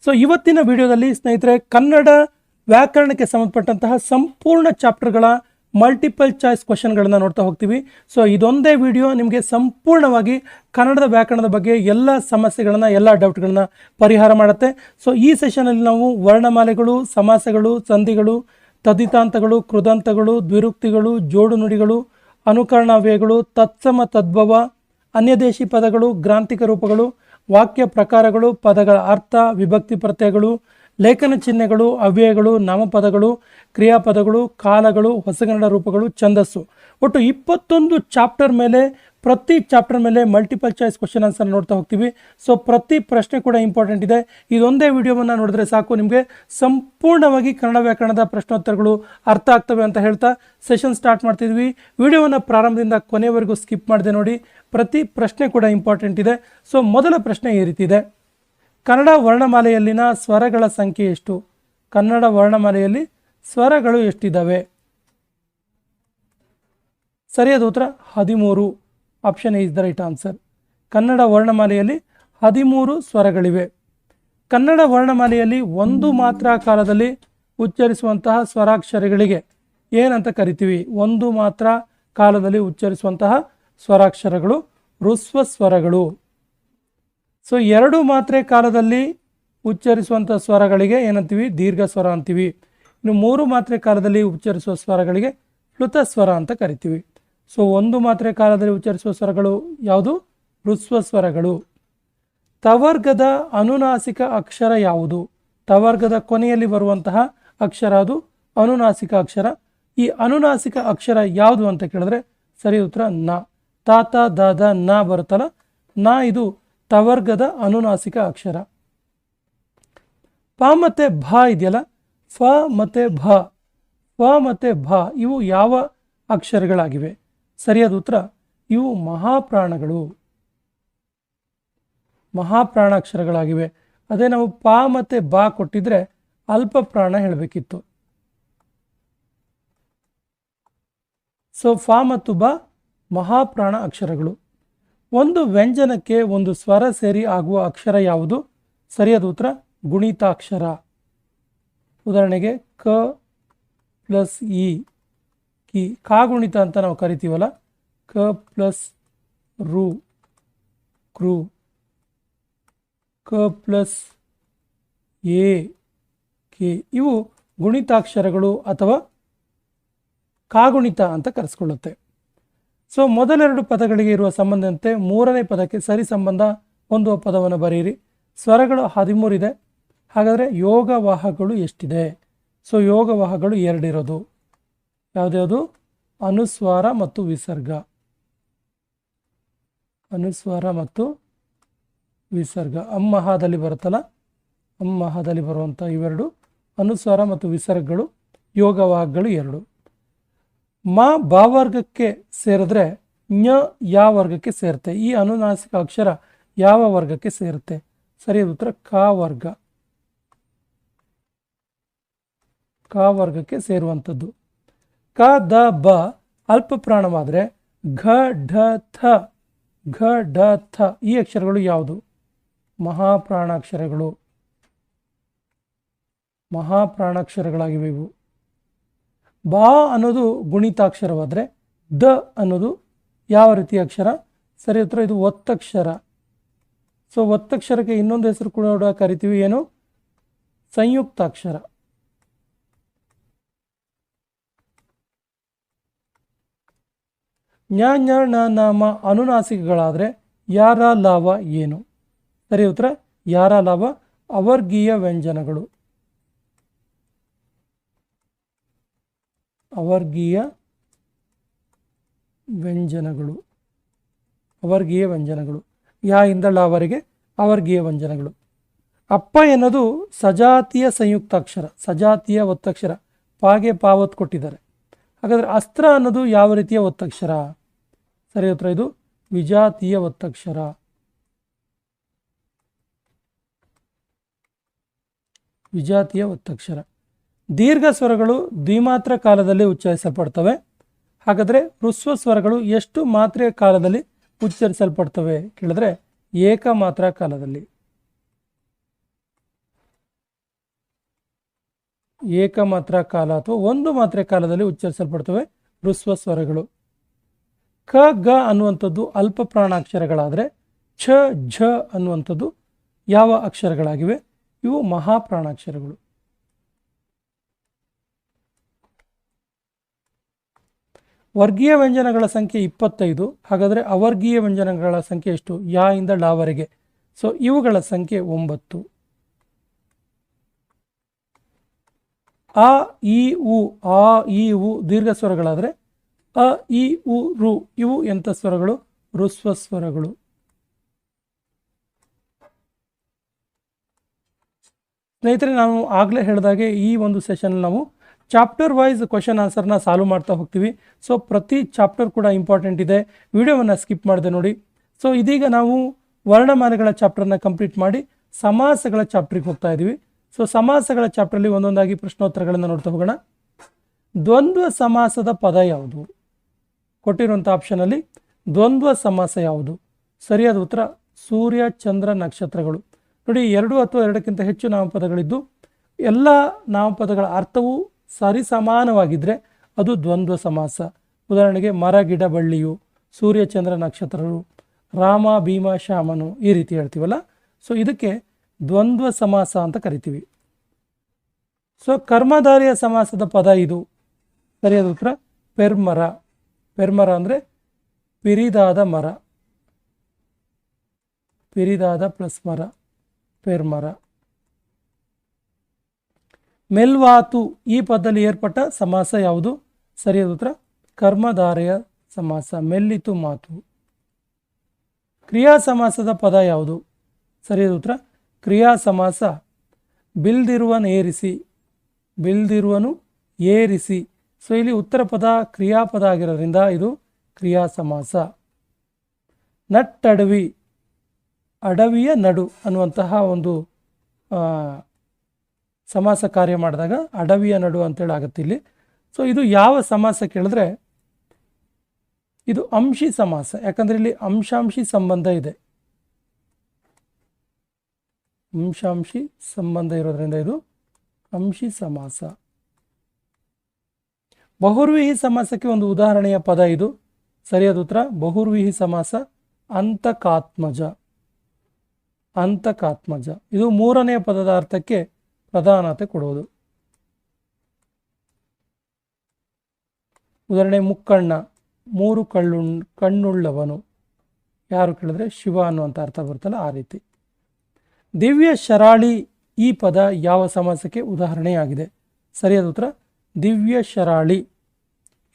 So ಇವತ್ತಿನ ವಿಡಿಯೋದಲ್ಲಿ ಸ್ನೇಹಿತರೆ ಕನ್ನಡ ವ್ಯಾಕರಣಕ್ಕೆ ಸಂಬಂಧಪಟ್ಟಂತಹ ಸಂಪೂರ್ಣ ಚಾಪ್ಟರ್ಗಳ ಮಲ್ಟಿಪಲ್ ಚಾಯ್ಸ್ ಕ್ವಶನ್ಗಳನ್ನು ನೋಡ್ತಾ ಹೋಗ್ತೀವಿ. ಸೊ ಇದೊಂದೇ ವಿಡಿಯೋ ನಿಮಗೆ ಸಂಪೂರ್ಣವಾಗಿ ಕನ್ನಡದ ವ್ಯಾಕರಣದ ಬಗ್ಗೆ ಎಲ್ಲ ಸಮಸ್ಯೆಗಳನ್ನು ಎಲ್ಲ ಡೌಟ್ಗಳನ್ನ ಪರಿಹಾರ ಮಾಡುತ್ತೆ. ಸೊ ಈ ಸೆಷನಲ್ಲಿ ನಾವು ವರ್ಣಮಾಲೆಗಳು, ಸಮಾಸಗಳು, ಸಂಧಿಗಳು, ತದ್ದಿತಾಂತಗಳು, ಕೃದಂತಗಳು, ದ್ವಿರುಕ್ತಿಗಳು, ಜೋಡು ನುಡಿಗಳು, ಅನುಕರಣಾವ್ಯಯಗಳು, ತತ್ಸಮ ತದ್ಭವ, ಅನ್ಯದೇಶಿ ಪದಗಳು, ಗ್ರಾಂಥಿಕ ರೂಪಗಳು, ವಾಕ್ಯ ಪ್ರಕಾರಗಳು, ಪದಗಳ ಅರ್ಥ, ವಿಭಕ್ತಿ ಪ್ರತ್ಯಯಗಳು, ಲೇಖನ ಚಿಹ್ನೆಗಳು, ಅವ್ಯಯಗಳು, ನಾಮಪದಗಳು, ಕ್ರಿಯಾಪದಗಳು, ಕಾಲಗಳು, ಹೊಸಗನ್ನಡ ರೂಪಗಳು, ಛಂದಸ್ಸು, ಒಟ್ಟು 21 ಚಾಪ್ಟರ್ ಮೇಲೆ ಪ್ರತಿ ಚಾಪ್ಟರ್ ಮೇಲೆ ಮಲ್ಟಿಪಲ್ ಚಾಯ್ಸ್ ಕ್ವಶನ್ ಆನ್ಸರ್ ನೋಡ್ತಾ ಹೋಗ್ತೀವಿ. ಸೊ ಪ್ರತಿ ಪ್ರಶ್ನೆ ಕೂಡ ಇಂಪಾರ್ಟೆಂಟ್ ಇದೆ. ಇದೊಂದೇ ವಿಡಿಯೋವನ್ನು ನೋಡಿದ್ರೆ ಸಾಕು, ನಿಮಗೆ ಸಂಪೂರ್ಣವಾಗಿ ಕನ್ನಡ ವ್ಯಾಕರಣದ ಪ್ರಶ್ನೋತ್ತರಗಳು ಅರ್ಥ ಆಗ್ತವೆ ಅಂತ ಹೇಳ್ತಾ ಸೆಷನ್ ಸ್ಟಾರ್ಟ್ ಮಾಡ್ತಿದ್ವಿ. ವಿಡಿಯೋವನ್ನು ಪ್ರಾರಂಭದಿಂದ ಕೊನೆಯವರೆಗೂ ಸ್ಕಿಪ್ ಮಾಡದೆ ನೋಡಿ, ಪ್ರತಿ ಪ್ರಶ್ನೆ ಕೂಡ ಇಂಪಾರ್ಟೆಂಟ್ ಇದೆ. ಸೊ ಮೊದಲ ಪ್ರಶ್ನೆ ಈ ರೀತಿ ಇದೆ: ಕನ್ನಡ ವರ್ಣಮಾಲೆಯಲ್ಲಿನ ಸ್ವರಗಳ ಸಂಖ್ಯೆ ಎಷ್ಟು? ಕನ್ನಡ ವರ್ಣಮಾಲೆಯಲ್ಲಿ ಸ್ವರಗಳು ಎಷ್ಟಿದ್ದಾವೆ? ಸರಿಯಾದ ಉತ್ತರ 13. Option A is the right answer. Kannada ವರ್ಣಮಾಲೆಯಲ್ಲಿ 13 ಸ್ವರಗಳಿವೆ. ಕನ್ನಡ ವರ್ಣಮಾಲೆಯಲ್ಲಿ ಒಂದು ಮಾತ್ರ ಕಾಲದಲ್ಲಿ ಉಚ್ಚರಿಸುವಂತಹ ಸ್ವರಾಕ್ಷರಗಳಿಗೆ ಏನಂತ ಕರಿತೀವಿ? ಒಂದು ಮಾತ್ರ ಕಾಲದಲ್ಲಿ ಉಚ್ಚರಿಸುವಂತಹ ಸ್ವರಾಕ್ಷರಗಳು ಹ್ರಸ್ವ ಸ್ವರಗಳು. ಸೊ 2 ಮಾತ್ರೆ ಕಾಲದಲ್ಲಿ ಉಚ್ಚರಿಸುವಂಥ ಸ್ವರಗಳಿಗೆ ಏನಂತೀವಿ? ದೀರ್ಘ ಸ್ವರ ಅಂತೀವಿ. ಇನ್ನು 3 ಮಾತ್ರೆ ಕಾಲದಲ್ಲಿ ಉಚ್ಚರಿಸುವ ಸ್ವರಗಳಿಗೆ ಪ್ಲುತ ಸ್ವರ ಅಂತ ಕರಿತೀವಿ. ಸೊ 1 ಮಾತ್ರೆ ಕಾಲದಲ್ಲಿ ಉಚ್ಚರಿಸುವ ಸ್ವರಗಳು ಯಾವುದು? ಹ್ರಸ್ವ ಸ್ವರಗಳು. ತವರ್ಗದ ಅನುನಾಸಿಕ ಅಕ್ಷರ ಯಾವುದು? ತವರ್ಗದ ಕೊನೆಯಲ್ಲಿ ಬರುವಂತಹ ಅಕ್ಷರ ಅದು ಅನುನಾಸಿಕ ಅಕ್ಷರ. ಈ ಅನುನಾಸಿಕ ಅಕ್ಷರ ಯಾವುದು ಅಂತ ಕೇಳಿದ್ರೆ ಸರಿ ಉತ್ತರ ನ. ತಾತ ದಾದ ನ ಬರುತ್ತಲ್ಲ, ನ ಇದು ತವರ್ಗದ ಅನುನಾಸಿಕ ಅಕ್ಷರ. ಪ ಮತ್ತೆ ಭ ಇದೆಯಲ್ಲ, ಫ ಮತ್ತೆ ಭ, ಫ ಮತ್ತೆ ಭ ಇವು ಯಾವ ಅಕ್ಷರಗಳಾಗಿವೆ? ಸರಿಯಾದ ಉತ್ತರ ಇವು ಮಹಾಪ್ರಾಣಗಳು, ಮಹಾಪ್ರಾಣಾಕ್ಷರಗಳಾಗಿವೆ. ಅದೇ ನಾವು ಪ ಮತ್ತೆ ಬ ಕೊಟ್ಟಿದ್ರೆ ಅಲ್ಪ ಪ್ರಾಣ ಹೇಳಬೇಕಿತ್ತು. ಸೊ ಫ ಮತ್ತು ಬ ಮಹಾಪ್ರಾಣ ಅಕ್ಷರಗಳು. ಒಂದು ವ್ಯಂಜನಕ್ಕೆ ಒಂದು ಸ್ವರ ಸೇರಿ ಆಗುವ ಅಕ್ಷರ ಯಾವುದು? ಸರಿಯಾದ ಉತ್ತರ ಗುಣಿತಾಕ್ಷರ. ಉದಾಹರಣೆಗೆ ಕ ಪ್ಲಸ್ ಇ, ಕಿ, ಕಾಗುಣಿತ ಅಂತ ನಾವು ಕರಿತೀವಲ್ಲ, ಕ ಪ್ಲಸ್ ರು, ಕ್ರು, ಕ ಪ್ಲಸ್ ಎ, ಕೆ, ಇವು ಗುಣಿತಾಕ್ಷರಗಳು ಅಥವಾ ಕಾಗುಣಿತ ಅಂತ ಕರೆಸ್ಕೊಳ್ಳುತ್ತೆ. ಸೊ ಮೊದಲೆರಡು ಪದಗಳಿಗೆ ಇರುವ ಸಂಬಂಧದಂತೆ ಮೂರನೇ ಪದಕ್ಕೆ ಸರಿ ಸಂಬಂಧ ಹೊಂದುವ ಪದವನ್ನು ಬರೆಯಿರಿ. ಸ್ವರಗಳು 13 ಇದೆ. ಹಾಗಾದರೆ ಯೋಗವಾಹಗಳು ಎಷ್ಟಿದೆ? ಸೊ ಯೋಗವಾಹಗಳು 2 ಇರೋದು. ಯಾವುದ್ಯಾವುದು? ಅನುಸ್ವಾರ ಮತ್ತು ವಿಸರ್ಗ. ಅನುಸ್ವಾರ ಮತ್ತು ವಿಸರ್ಗ ಅಮ್ಮಹದಲ್ಲಿ ಬರುತ್ತಲ್ಲ, ಅಮ್ಮಹದಲ್ಲಿ ಬರುವಂಥ ಇವೆರಡು ಅನುಸ್ವಾರ ಮತ್ತು ವಿಸರ್ಗಗಳು ಯೋಗವಾಹಗಳು 2. ಮ ಭಾವರ್ಗಕ್ಕೆ ಸೇರಿದ್ರೆ ಞ ಯಾವ ವರ್ಗಕ್ಕೆ ಸೇರುತ್ತೆ? ಈ ಅನುನಾಸಿಕ ಅಕ್ಷರ ಯಾವ ವರ್ಗಕ್ಕೆ ಸೇರುತ್ತೆ? ಸರಿಯಾದ ಉತ್ತರ ಕ ವರ್ಗ. ಕ ವರ್ಗಕ್ಕೆ ಸೇರುವಂಥದ್ದು. ಕ ದ ಬ ಅಲ್ಪ ಪ್ರಾಣವಾದರೆ ಘ ಢ ಥ, ಘ ಢ ಥ ಈ ಅಕ್ಷರಗಳು ಯಾವುದು? ಮಹಾಪ್ರಾಣಾಕ್ಷರಗಳು, ಮಹಾಪ್ರಾಣಾಕ್ಷರಗಳಾಗಿವೆ ಇವು. ಬಾ ಅನ್ನೋದು ಗುಣಿತಾಕ್ಷರವಾದರೆ ದ ಅನ್ನೋದು ಯಾವ ರೀತಿಯ ಅಕ್ಷರ? ಸರಿ ಉತ್ತರ ಇದು ಒತ್ತಕ್ಷರ. ಸೊ ಒತ್ತಕ್ಷರಕ್ಕೆ ಇನ್ನೊಂದು ಹೆಸರು ಕೂಡ ಕರಿತೀವಿ, ಏನು? ಸಂಯುಕ್ತಾಕ್ಷರ. ಞ ಞ ಣ ನ ಮ ಅನುನಾಸಿಕಗಳಾದರೆ ಯಾರ ಲಾವ ಏನು? ಸರಿ ಉತ್ತರ ಯಾರ ಲಾವ ಅವರ್ಗೀಯ ವ್ಯಂಜನಗಳು. ಅವರ್ಗೀಯ ವ್ಯಂಜನಗಳು, ಅವರ್ಗೀಯ ವ್ಯಂಜನಗಳು. ಯಾ ಇಂದ ಲಾವರೆಗೆ ಅವರ್ಗೀಯ ವ್ಯಂಜನಗಳು. ಅಪ್ಪ ಎನ್ನೋದು ಸಜಾತಿಯ ಸಂಯುಕ್ತಾಕ್ಷರ, ಸಜಾತಿಯ ಒತ್ತಕ್ಷರ. ಪಾಗೆ ಪಾವತ್ ಕೊಟ್ಟಿದ್ದಾರೆ. ಹಾಗಾದರೆ ಅಸ್ತ್ರ ಅನ್ನೋದು ಯಾವ ರೀತಿಯ ಒತ್ತಕ್ಷರ? ಸರಿ ಉತ್ತರ ಇದು ವಿಜಾತೀಯ ಒತ್ತಕ್ಷರ. ವಿಜಾತೀಯ ಒತ್ತಕ್ಷರ. ದೀರ್ಘ ಸ್ವರಗಳು ದ್ವಿಮಾತ್ರ ಕಾಲದಲ್ಲಿ ಉಚ್ಚರಿಸಲ್ಪಡ್ತವೆ. ಹಾಗಾದರೆ ಹ್ರಸ್ವ ಸ್ವರಗಳು ಎಷ್ಟು ಮಾತ್ರೆಯ ಕಾಲದಲ್ಲಿ ಉಚ್ಚರಿಸಲ್ಪಡ್ತವೆ ಕೇಳಿದ್ರೆ ಏಕಮಾತ್ರ ಕಾಲದಲ್ಲಿ. ಏಕಮಾತ್ರ ಕಾಲ ಅಥವಾ ಒಂದು ಮಾತ್ರೆ ಕಾಲದಲ್ಲಿ ಉಚ್ಚರಿಸಲ್ಪಡ್ತವೆ ಹ್ರಸ್ವ ಸ್ವರಗಳು. ಕ ಗ ಅನ್ನುವಂಥದ್ದು ಅಲ್ಪ ಪ್ರಾಣಾಕ್ಷರಗಳಾದರೆ ಛ ಝ ಅನ್ನುವಂಥದ್ದು ಯಾವ ಅಕ್ಷರಗಳಾಗಿವೆ? ಇವು ಮಹಾಪ್ರಾಣಾಕ್ಷರಗಳು. ವರ್ಗೀಯ ವ್ಯಂಜನಗಳ ಸಂಖ್ಯೆ 25. ಹಾಗಾದರೆ ಅವರ್ಗೀಯ ವ್ಯಂಜನಗಳ ಸಂಖ್ಯೆ ಎಷ್ಟು? ಯಾ ಇಂದ ಲಾವರೆಗೆ. ಸೊ ಇವುಗಳ ಸಂಖ್ಯೆ 9. ಅ ಇ ಉ, ಆ ಇ ಉ ದೀರ್ಘ ಸ್ವರಗಳಾದರೆ ಅ ಇ ಉ ರು ಇವು ಎಂಥ ಸ್ವರಗಳು? ಹ್ರಸ್ವ ಸ್ವರಗಳು. ಸ್ನೇಹಿತರೆ, ನಾವು ಆಗಲೇ ಹೇಳಿದಾಗೆ ಈ ಒಂದು ಸೆಷನ್ ನಾವು ಚಾಪ್ಟರ್ ವೈಸ್ ಕ್ವಶನ್ ಆನ್ಸರ್ನ ಸಾಲ್ವ್ ಮಾಡ್ತಾ ಹೋಗ್ತೀವಿ. ಸೊ ಪ್ರತಿ ಚಾಪ್ಟರ್ ಕೂಡ ಇಂಪಾರ್ಟೆಂಟ್ ಇದೆ. ವಿಡಿಯೋವನ್ನು ಸ್ಕಿಪ್ ಮಾಡಿದೆ ನೋಡಿ. ಸೊ ಇದೀಗ ನಾವು ವರ್ಣಮಾಲೆಗಳ ಚಾಪ್ಟರ್ನ ಕಂಪ್ಲೀಟ್ ಮಾಡಿ ಸಮಾಸಗಳ ಚಾಪ್ಟ್ರಿಗೆ ಹೋಗ್ತಾ ಇದ್ದೀವಿ. ಸೊ ಸಮಾಸಗಳ ಚಾಪ್ಟ್ರಲ್ಲಿ ಒಂದೊಂದಾಗಿ ಪ್ರಶ್ನೋತ್ತರಗಳನ್ನು ನೋಡ್ತಾ ಹೋಗೋಣ. ದ್ವಂದ್ವ ಸಮಾಸದ ಪದ ಯಾವುದು? ಕೊಟ್ಟಿರುವಂಥ ಆಪ್ಷನಲ್ಲಿ ದ್ವಂದ್ವ ಸಮಾಸ ಯಾವುದು? ಸರಿಯಾದ ಉತ್ತರ ಸೂರ್ಯ ಚಂದ್ರ ನಕ್ಷತ್ರಗಳು. ನೋಡಿ, 2 ಅಥವಾ 2ಕ್ಕಿಂತ ಹೆಚ್ಚು ನಾಮಪದಗಳಿದ್ದು ಎಲ್ಲ ನಾಮಪದಗಳ ಅರ್ಥವು ಸರಿಸಮಾನವಾಗಿದ್ದರೆ ಅದು ದ್ವಂದ್ವ ಸಮಾಸ. ಉದಾಹರಣೆಗೆ ಮರ ಗಿಡ ಬಳ್ಳಿಯು, ಸೂರ್ಯ ಚಂದ್ರ ನಕ್ಷತ್ರರು, ರಾಮ ಭೀಮ ಶ್ಯಾಮನು, ಈ ರೀತಿ ಹೇಳ್ತೀವಲ್ಲ. ಸೊ ಇದಕ್ಕೆ ದ್ವಂದ್ವ ಸಮಾಸ ಅಂತ ಕರಿತೀವಿ. ಸೊ ಕರ್ಮಧಾರೆಯ ಸಮಾಸದ ಪದ ಇದು. ಸರಿಯಾದ ಉತ್ತರ ಪೆರ್ಮರ. ಪೆರ್ಮರ ಅಂದರೆ ಪಿರಿದಾದ ಮರ, ಪಿರಿದಾದ ಪ್ಲಸ್ ಮರ, ಪೆರ್ಮರ. ಮೆಲ್ವಾತು ಈ ಪದದಲ್ಲಿ ಏರ್ಪಟ್ಟ ಸಮಾಸ ಯಾವುದು? ಸರಿಯಾದ ಉತ್ತರ ಕರ್ಮಧಾರೆಯ ಸಮಾಸ, ಮೆಲ್ಲಿತು ಮಾತು. ಕ್ರಿಯಾ ಸಮಾಸದ ಪದ ಯಾವುದು? ಸರಿಯಾದ ಉತ್ತರ ಕ್ರಿಯಾ ಸಮಾಸ ಬಿಲ್ದಿರುವನೇರಿಸಿ, ಬಿಲ್ದಿರುವನು ಏರಿಸಿ. ಸೊ ಇಲ್ಲಿ ಉತ್ತರ ಪದ ಕ್ರಿಯಾಪದ ಆಗಿರೋದ್ರಿಂದ ಇದು ಕ್ರಿಯಾ ಸಮಾಸ. ನಟ್ಟಡವಿ, ಅಡವಿಯ ನಡು ಅನ್ನುವಂತಹ ಒಂದು ಸಮಾಸ ಕಾರ್ಯ ಮಾಡಿದಾಗ ಅಡವಿಯ ನಡು ಅಂತೇಳಿ ಆಗುತ್ತೆ ಇಲ್ಲಿ. ಸೊ ಇದು ಯಾವ ಸಮಾಸ ಕೇಳಿದ್ರೆ ಇದು ಅಂಶಿ ಸಮಾಸ. ಯಾಕಂದರೆ ಇಲ್ಲಿ ಅಂಶಾಂಶಿ ಸಂಬಂಧ ಇದೆ. ಅಂಶಾಂಶಿ ಸಂಬಂಧ ಇರೋದ್ರಿಂದ ಇದು ಅಂಶಿ ಸಮಾಸ. ಬಹುರ್ವಿಹಿ ಸಮಾಸಕ್ಕೆ ಒಂದು ಉದಾಹರಣೆಯ ಪದ ಇದು. ಸರಿಯಾದ ಉತ್ತರ ಬಹುರ್ವಿಹಿ ಸಮಾಸ ಅಂತಕಾತ್ಮಜ. ಅಂತಕಾತ್ಮಜ ಇದು ಮೂರನೆಯ ಪದದ ಅರ್ಥಕ್ಕೆ ಪ್ರಧಾನತೆ ಕೊಡುವುದು. ಉದಾಹರಣೆ ಮುಕ್ಕಣ್ಣ, 3 ಕಣ್ಣುಳ್ಳವನು. ಯಾರು ಕೇಳಿದ್ರೆ ಶಿವ ಅನ್ನುವಂಥ ಅರ್ಥ ಬರ್ತಲ್ಲ, ಆ ರೀತಿ. ದಿವ್ಯ ಶರಾಳಿ ಈ ಪದ ಯಾವ ಸಮಾಸಕ್ಕೆ ಉದಾಹರಣೆಯಾಗಿದೆ? ಸರಿಯಾದ ಉತ್ತರ ದಿವ್ಯ ಶರಾಳಿ.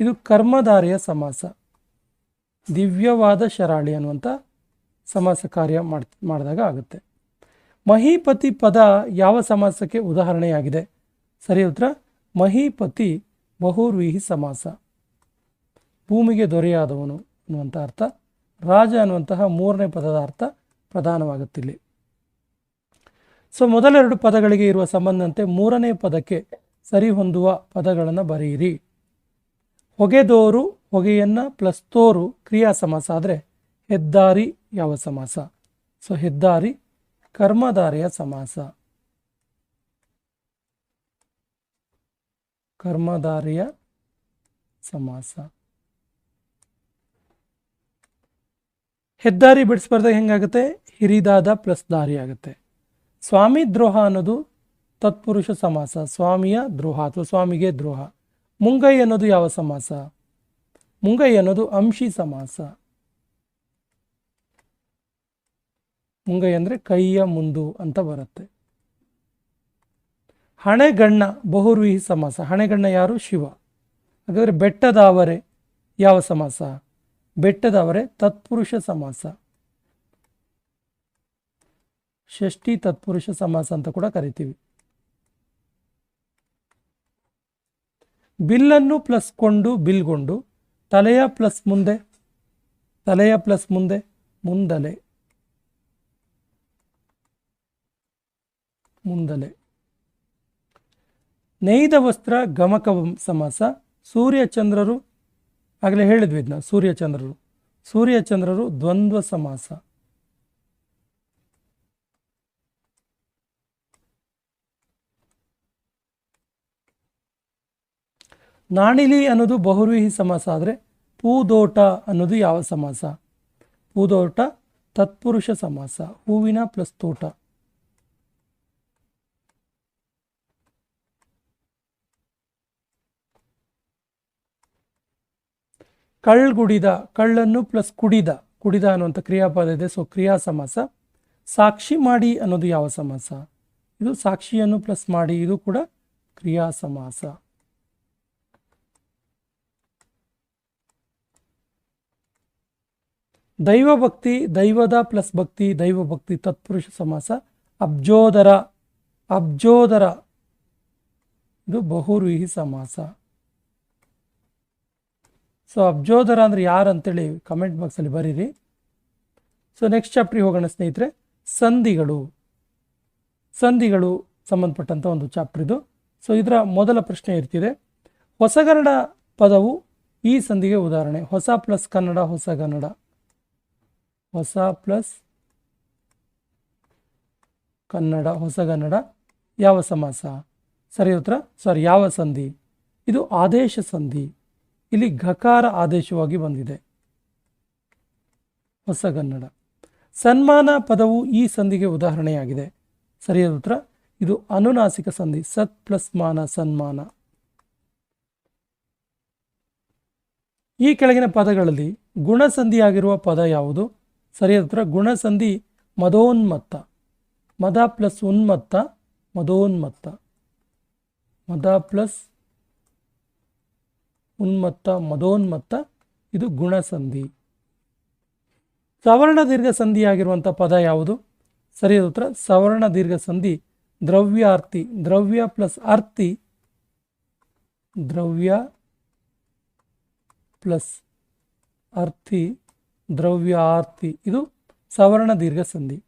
ಇದು ಕರ್ಮಧಾರೆಯ ಸಮಾಸ. ದಿವ್ಯವಾದ ಶರಾಳಿ ಅನ್ನುವಂಥ ಸಮಾಸ ಕಾರ್ಯ ಮಾಡಿದಾಗ ಆಗುತ್ತೆ. ಮಹೀಪತಿ ಪದ ಯಾವ ಸಮಾಸಕ್ಕೆ ಉದಾಹರಣೆಯಾಗಿದೆ? ಸರಿಯಾದ ಉತ್ತರ ಮಹೀಪತಿ ಬಹುರ್ವಿಹಿ ಸಮಾಸ. ಭೂಮಿಗೆ ದೊರೆಯಾದವನು ಅನ್ನುವಂಥ ಅರ್ಥ, ರಾಜ ಅನ್ನುವಂತಹ 3ನೇ ಪದದ ಅರ್ಥ ಪ್ರಧಾನವಾಗುತ್ತಿಲ್ಲಿ. ಸೊ ಮೊದಲೆರಡು ಪದಗಳಿಗೆ ಇರುವ ಸಂಬಂಧಂತೆ 3ನೇ ಪದಕ್ಕೆ ಸರಿ ಹೊಂದುವ ಪದಗಳನ್ನು ಬರೆಯಿರಿ. ಹೊಗೆದೋರು ಹೊಗೆಯನ್ನು ಪ್ಲಸ್ ತೋರು ಕ್ರಿಯಾ ಸಮಾಸ ಆದರೆ ಹೆದ್ದಾರಿ ಯಾವ ಸಮಾಸ? ಸೊ ಹೆದ್ದಾರಿ ಕರ್ಮಧಾರೆಯ ಸಮಾಸ. ಕರ್ಮಧಾರೆಯ ಸಮಾಸ. ಹೆದ್ದಾರಿ ಬಿಡಿಸ್ಬಾರ್ದಾಗ ಹೆಂಗಾಗುತ್ತೆ? ಹಿರಿದಾದ ಪ್ಲಸ್ ದಾರಿ ಆಗುತ್ತೆ. ಸ್ವಾಮಿ ದ್ರೋಹ ಅನ್ನೋದು ತತ್ಪುರುಷ ಸಮಾಸ, ಸ್ವಾಮಿಯ ದ್ರೋಹ ಅಥವಾ ಸ್ವಾಮಿಗೆ ದ್ರೋಹ. ಮುಂಗೈ ಅನ್ನೋದು ಯಾವ ಸಮಾಸ? ಮುಂಗೈ ಅನ್ನೋದು ಅಂಶಿ ಸಮಾಸ. ಮುಂಗೈ ಅಂದರೆ ಕೈಯ ಮುಂದು ಅಂತ ಬರುತ್ತೆ. ಹಣೆಗಣ್ಣ ಬಹುರ್ವಿಹಿ ಸಮಾಸ. ಹಣೆಗಣ್ಣ ಯಾರು? ಶಿವ. ಹಾಗಾದರೆ ಬೆಟ್ಟದಾವರೆ ಯಾವ ಸಮಾಸ? ಬೆಟ್ಟದಾವರೆ ತತ್ಪುರುಷ ಸಮಾಸ. ಷಷ್ಠಿ ತತ್ಪುರುಷ ಸಮಾಸ ಅಂತ ಕೂಡ ಕರಿತೀವಿ. ಬಿಲ್ಲನ್ನು ಪ್ಲಸ್ ಕೊಂಡು ಬಿಲ್ಗೊಂಡು, ತಲೆಯ ಪ್ಲಸ್ ಮುಂದೆ, ತಲೆಯ ಪ್ಲಸ್ ಮುಂದೆ ಮುಂದಲೆ, ಮುಂದಲೆ. ನೇಯ್ದ ವಸ್ತ್ರ ಗಮಕ ಸಮಾಸ. ಸೂರ್ಯಚಂದ್ರರು ಆಗಲೇ ಹೇಳಿದ್ವಿ ಇದನ್ನ, ಸೂರ್ಯಚಂದ್ರರು. ಸೂರ್ಯಚಂದ್ರರು ದ್ವಂದ್ವ ಸಮಾಸ. ನಾಣಿಲಿ ಅನ್ನೋದು ಬಹುವ್ರೀಹಿ ಸಮಾಸ ಆದರೆ ಪೂದೋಟ ಅನ್ನೋದು ಯಾವ ಸಮಾಸ? ಪೂದೋಟ ತತ್ಪುರುಷ ಸಮಾಸ, ಹೂವಿನ ಪ್ಲಸ್ ತೋಟ. ಕಳ್ಗುಡಿದ, ಕಳ್ಳನ್ನು ಪ್ಲಸ್ ಕುಡಿದ, ಕುಡಿದ ಅನ್ನುವಂಥ ಕ್ರಿಯಾಪದ ಇದೆ, ಸೊ ಕ್ರಿಯಾ ಸಮಾಸ. ಸಾಕ್ಷಿ ಮಾಡಿ ಅನ್ನೋದು ಯಾವ ಸಮಾಸ? ಇದು ಸಾಕ್ಷಿಯನ್ನು ಪ್ಲಸ್ ಮಾಡಿ, ಇದು ಕೂಡ ಕ್ರಿಯಾ ಸಮಾಸ. ದೈವಭಕ್ತಿ, ದೈವದ ಪ್ಲಸ್ ಭಕ್ತಿ, ದೈವಭಕ್ತಿ ತತ್ಪುರುಷ ಸಮಾಸ. ಅಬ್ಜೋದರ, ಅಬ್ಜೋದರ ಇದು ಬಹುವ್ರೀಹಿ ಸಮಾಸ. ಸೊ ಅಬ್ಜೋದರ ಅಂದರೆ ಯಾರು ಅಂತೇಳಿ ಕಮೆಂಟ್ ಬಾಕ್ಸಲ್ಲಿ ಬರೀರಿ. ಸೊ ನೆಕ್ಸ್ಟ್ ಚಾಪ್ಟ್ರಿಗೆ ಹೋಗೋಣ ಸ್ನೇಹಿತರೆ. ಸಂಧಿಗಳು, ಸಂಧಿಗಳು ಸಂಬಂಧಪಟ್ಟಂಥ ಒಂದು ಚಾಪ್ಟರ್ ಇದು. ಸೊ ಇದರ ಮೊದಲ ಪ್ರಶ್ನೆ ಇರ್ತಿದೆ, ಹೊಸಗನ್ನಡ ಪದವು ಈ ಸಂಧಿಗೆ ಉದಾಹರಣೆ. ಹೊಸ ಪ್ಲಸ್ ಕನ್ನಡ, ಹೊಸಗನ್ನಡ. ಹೊಸ ಪ್ಲಸ್ ಕನ್ನಡ, ಹೊಸಗನ್ನಡ ಯಾವ ಸಮಾಸ? ಸರಿ ಉತ್ತರ, ಯಾವ ಸಂಧಿ? ಇದು ಆದೇಶ ಸಂಧಿ. ಇಲ್ಲಿ ಘಕಾರ ಆದೇಶವಾಗಿ ಬಂದಿದೆ. ಹೊಸಗನ್ನಡ. ಸನ್ಮಾನ ಪದವು ಈ ಸಂಧಿಗೆ ಉದಾಹರಣೆಯಾಗಿದೆ. ಸರಿಯಾದ ಉತ್ತರ, ಇದು ಅನುನಾಸಿಕ ಸಂಧಿ. ಸತ್ ಪ್ಲಸ್ ಮಾನ, ಸನ್ಮಾನ. ಈ ಕೆಳಗಿನ ಪದಗಳಲ್ಲಿ ಗುಣಸಂಧಿಯಾಗಿರುವ ಪದ ಯಾವುದು? ಸರಿಯಾದ ಉತ್ತರ, ಗುಣಸಂಧಿ ಮದೋನ್ಮತ್ತ. ಮದ ಪ್ಲಸ್ ಉನ್ಮತ್ತ, ಮದೋನ್ಮತ್ತ. ಮದ ಪ್ಲಸ್ ಉನ್ಮತ್ತ, ಮದೋನ್ಮತ್ತ ಇದು ಗುಣಸಂಧಿ. ಸವರ್ಣ ದೀರ್ಘ ಸಂಧಿಯಾಗಿರುವಂಥ ಪದ ಯಾವುದು? ಸರಿಯಾದ ಉತ್ತರ, ಸವರ್ಣ ದೀರ್ಘ ಸಂಧಿ ದ್ರವ್ಯಾರ್ಥಿ. ದ್ರವ್ಯ ಪ್ಲಸ್ ಅರ್ಥಿ, ದ್ರವ್ಯ ಪ್ಲಸ್ ಅರ್ಥಿ, ದ್ರವ್ಯಾರ್ಥಿ ಇದು ಸವರ್ಣ ದೀರ್ಘ ಸಂಧಿ.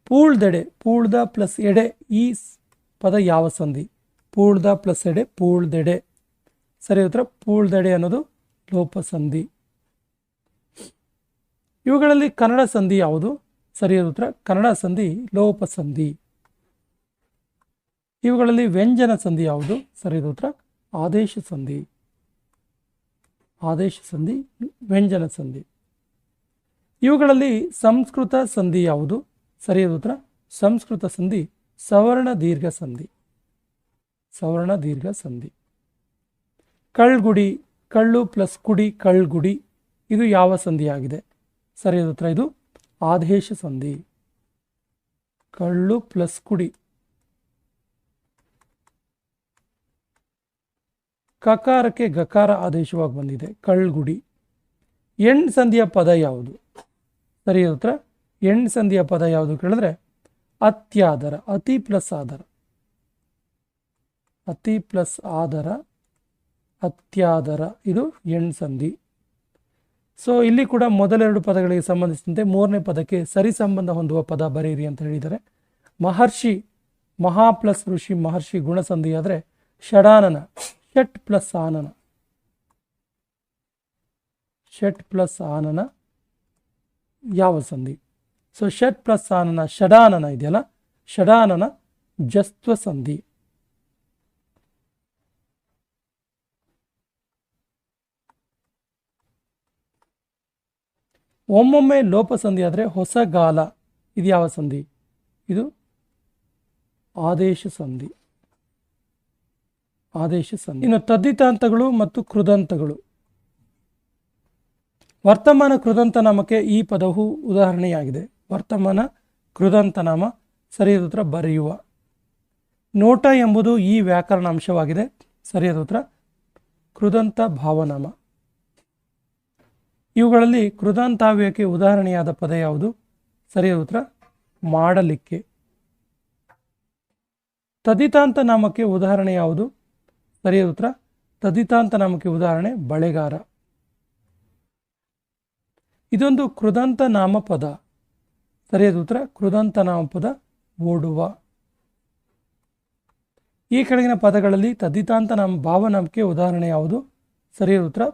ಪೂಳ್ದೆಡೆ, ಪೂಳ್ದ ಪ್ಲಸ್ ಎಡೆ ಈ ಪದ ಯಾವ ಸಂಧಿ? ಪೂಳ್ದ ಪ್ಲಸ್ ಎಡೆ, ಪೂಳ್ದೆಡೆ. ಸರಿ ಉತ್ತರ, ಪೂಳ್ದೆಡೆ ಅನ್ನೋದು ಲೋಪಸಂಧಿ. ಇವುಗಳಲ್ಲಿ ಕನ್ನಡ ಸಂಧಿ ಯಾವುದು? ಸರಿಯಾದ ಉತ್ತರ, ಕನ್ನಡ ಸಂಧಿ ಲೋಪಸಂಧಿ. ಇವುಗಳಲ್ಲಿ ವ್ಯಂಜನ ಸಂಧಿ ಯಾವುದು? ಸರಿಯಾದ ಉತ್ತರ, ಆದೇಶ ಸಂಧಿ. ಆದೇಶ ಸಂಧಿ, ವ್ಯಂಜನ ಸಂಧಿ. ಇವುಗಳಲ್ಲಿ ಸಂಸ್ಕೃತ ಸಂಧಿ ಯಾವುದು? ಸರಿಯಾದ ಉತ್ತರ, ಸಂಸ್ಕೃತ ಸಂಧಿ ಸವರ್ಣ ದೀರ್ಘ ಸಂಧಿ. ಸವರ್ಣ ದೀರ್ಘ ಸಂಧಿ. ಕಳ್ಗುಡಿ, ಕಳ್ಳು ಪ್ಲಸ್ ಕುಡಿ, ಕಳ್ಗುಡಿ ಇದು ಯಾವ ಸಂಧಿಯಾಗಿದೆ? ಸರಿಯಾದ ಉತ್ತರ, ಇದು ಆದೇಶ ಸಂಧಿ. ಕಳ್ಳು ಪ್ಲಸ್ ಕುಡಿ. ಕಕಾರಕ್ಕೆ ಗಕಾರ ಆದೇಶವಾಗಿ ಬಂದಿದೆ, ಕಳ್ಗುಡಿ. ಎಣ್ ಸಂಧಿಯ ಪದ ಯಾವುದು? ಸರಿಯಾದ ಉತ್ತರ, ಎಣ್ ಸಂಧಿಯ ಪದ ಯಾವುದು ಕೇಳಿದ್ರೆ ಅತ್ಯಾದರ. ಅತಿ ಪ್ಲಸ್ ಆದರ, ಅತಿ ಪ್ಲಸ್ ಆದರ, ಅತ್ಯಾದರ ಇದು ಎಣ್ ಸಂಧಿ. ಸೊ ಇಲ್ಲಿ ಕೂಡ ಮೊದಲೆರಡು ಪದಗಳಿಗೆ ಸಂಬಂಧಿಸಿದಂತೆ ಮೂರನೇ ಪದಕ್ಕೆ ಸರಿ ಸಂಬಂಧ ಹೊಂದುವ ಪದ ಬರೆಯಿರಿ ಅಂತ ಹೇಳಿದ್ದಾರೆ. ಮಹರ್ಷಿ, ಮಹಾ ಪ್ಲಸ್ ಋಷಿ, ಮಹರ್ಷಿ ಗುಣಸಂಧಿ ಆದರೆ ಷಡಾನನ, ಷಟ್ ಪ್ಲಸ್ ಆನನ. ಷಟ್ ಪ್ಲಸ್ ಆನನ ಯಾವ ಸಂಧಿ? ಸೊ ಷಟ್ ಪ್ಲಸ್ ಆನನ, ಷಡಾನನ ಇದೆಯಲ್ಲ, ಷಡಾನನ ಜಸ್ತ್ವ ಸಂಧಿ. ಒಮ್ಮೊಮ್ಮೆ ಲೋಪಸಂಧಿ ಆದರೆ ಹೊಸಗಾಲ ಇದು ಯಾವ ಸಂಧಿ? ಇದು ಆದೇಶ ಸಂಧಿ. ಆದೇಶ ಸಂಧಿ. ಇನ್ನು ತದ್ದಿತಾಂತಗಳು ಮತ್ತು ಕೃದಂತಗಳು. ವರ್ತಮಾನ ಕೃದಂತ ನಾಮಕ್ಕೆ ಈ ಪದವು ಉದಾಹರಣೆಯಾಗಿದೆ. ವರ್ತಮಾನ ಕೃದಂತ ನಾಮ. ಸರಿಯಾದ ಉತ್ತರ, ಬರೆಯುವ. ನೋಟ ಎಂಬುದು ಈ ವ್ಯಾಕರಣ ಅಂಶವಾಗಿದೆ. ಸರಿಯಾದ ಉತ್ತರ, ಕೃದಂತ ಭಾವನಾಮ. ಇವುಗಳಲ್ಲಿ ಕೃದಂತಾವ್ಯಕ್ಕೆ ಉದಾಹರಣೆಯಾದ ಪದ ಯಾವುದು? ಸರಿಯಾದ ಉತ್ತರ, ಮಾಡಲಿಕ್ಕೆ. ತದಿತಾಂತ ನಾಮಕ್ಕೆ ಉದಾಹರಣೆ ಯಾವುದು? ಸರಿಯಾದ ಉತ್ತರ, ತದಿತಾಂತ ನಾಮಕ್ಕೆ ಉದಾಹರಣೆ ಬಳೆಗಾರ. ಇದೊಂದು ಕೃದಂತ ನಾಮಪದ. ಸರಿಯಾದ ಉತ್ತರ, ಕೃದಂತ ನಾಮಪದ ಓಡುವ. ಈ ಕೆಳಗಿನ ಪದಗಳಲ್ಲಿ ತದಿತಾಂತ ನಾಮ ಭಾವನಾಮಕ್ಕೆ ಉದಾಹರಣೆ ಯಾವುದು? ಸರಿಯಾದ ಉತ್ತರ,